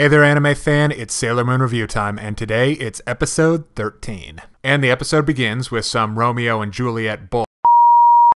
Hey there, anime fan, it's Sailor Moon review time, and today it's episode 13. And the episode begins with some Romeo and Juliet bull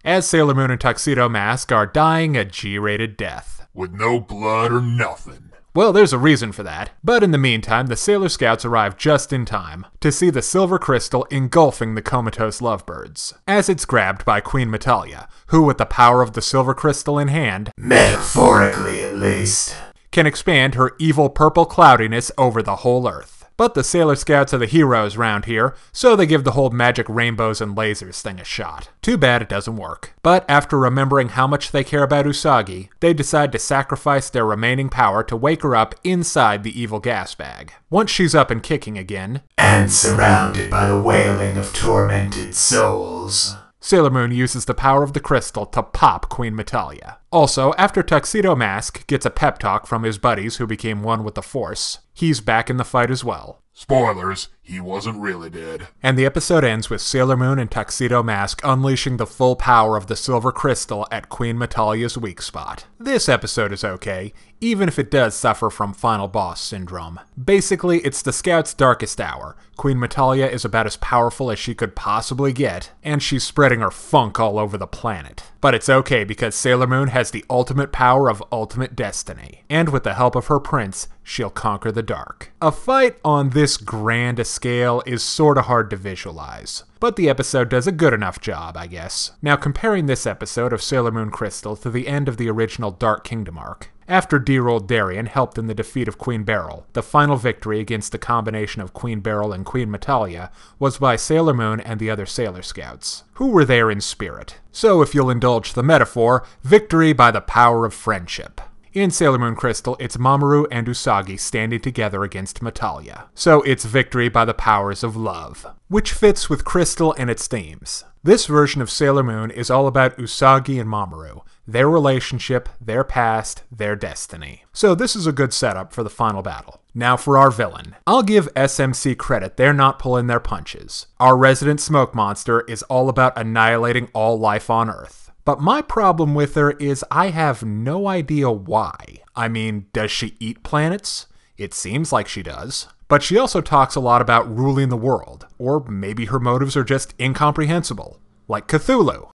as Sailor Moon and Tuxedo Mask are dying a G-rated death. With no blood or nothing. Well, there's a reason for that, but in the meantime, the Sailor Scouts arrive just in time to see the silver crystal engulfing the comatose lovebirds, as it's grabbed by Queen Metalia, who, with the power of the silver crystal in hand, metaphorically at least, can expand her evil purple cloudiness over the whole Earth. But the Sailor Scouts are the heroes round here, so they give the whole magic rainbows and lasers thing a shot. Too bad it doesn't work. But after remembering how much they care about Usagi, they decide to sacrifice their remaining power to wake her up inside the evil gas bag. Once she's up and kicking again, and surrounded by the wailing of tormented souls, Sailor Moon uses the power of the crystal to pop Queen Metalia. Also, after Tuxedo Mask gets a pep talk from his buddies who became one with the Force, he's back in the fight as well. Spoilers, he wasn't really dead. And the episode ends with Sailor Moon and Tuxedo Mask unleashing the full power of the silver crystal at Queen Metalia's weak spot. This episode is okay, even if it does suffer from final boss syndrome. Basically, it's the Scouts' darkest hour. Queen Metalia is about as powerful as she could possibly get, and she's spreading her funk all over the planet. But it's okay because Sailor Moon has the ultimate power of ultimate destiny, and with the help of her prince, she'll conquer the dark. A fight on this grand a scale is sorta hard to visualize, but the episode does a good enough job, I guess. Now, comparing this episode of Sailor Moon Crystal to the end of the original Dark Kingdom arc, after dear old Darien helped in the defeat of Queen Beryl, the final victory against the combination of Queen Beryl and Queen Metalia was by Sailor Moon and the other Sailor Scouts, who were there in spirit. So if you'll indulge the metaphor, victory by the power of friendship. In Sailor Moon Crystal, it's Mamoru and Usagi standing together against Metalia. So it's victory by the powers of love, which fits with Crystal and its themes. This version of Sailor Moon is all about Usagi and Mamoru, their relationship, their past, their destiny. So this is a good setup for the final battle. Now for our villain. I'll give SMC credit, they're not pulling their punches. Our resident smoke monster is all about annihilating all life on Earth. But my problem with her is I have no idea why. I mean, does she eat planets? It seems like she does. But she also talks a lot about ruling the world, or maybe her motives are just incomprehensible, like Cthulhu.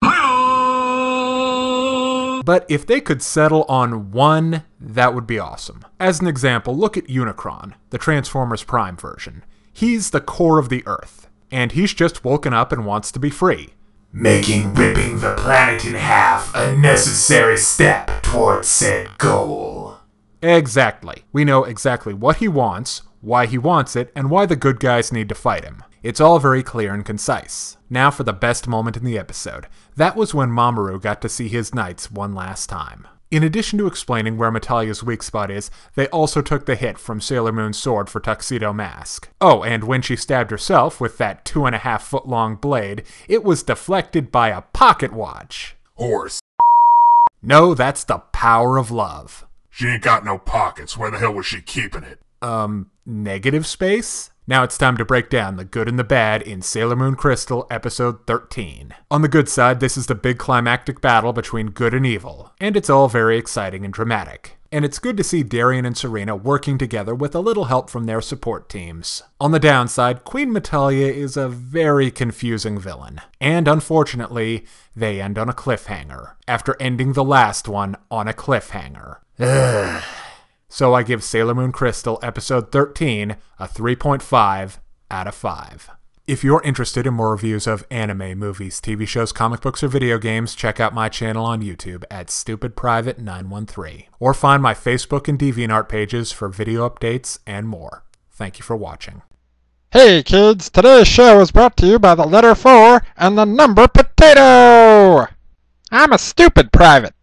But if they could settle on one, that would be awesome. As an example, look at Unicron, the Transformers Prime version. He's the core of the Earth, and he's just woken up and wants to be free. Making ripping the planet in half a necessary step towards said goal. Exactly. We know exactly what he wants, why he wants it, and why the good guys need to fight him. It's all very clear and concise. Now for the best moment in the episode. That was when Mamoru got to see his knights one last time. In addition to explaining where Metalia's weak spot is, they also took the hit from Sailor Moon's sword for Tuxedo Mask. Oh, and when she stabbed herself with that 2.5-foot long blade, it was deflected by a pocket watch. Horse. No, that's the power of love. She ain't got no pockets. Where the hell was she keeping it? Negative space? Now it's time to break down the good and the bad in Sailor Moon Crystal episode 13. On the good side, this is the big climactic battle between good and evil, and it's all very exciting and dramatic. And it's good to see Darien and Serena working together with a little help from their support teams. On the downside, Queen Metalia is a very confusing villain. And unfortunately, they end on a cliffhanger, after ending the last one on a cliffhanger. Ugh. So I give Sailor Moon Crystal episode 13 a 3.5 out of 5. If you're interested in more reviews of anime, movies, TV shows, comic books, or video games, check out my channel on YouTube at StupidPrivate913. Or find my Facebook and Deviantart pages for video updates and more. Thank you for watching. Hey kids, today's show is brought to you by the letter 4 and the number potato! I'm a stupid private.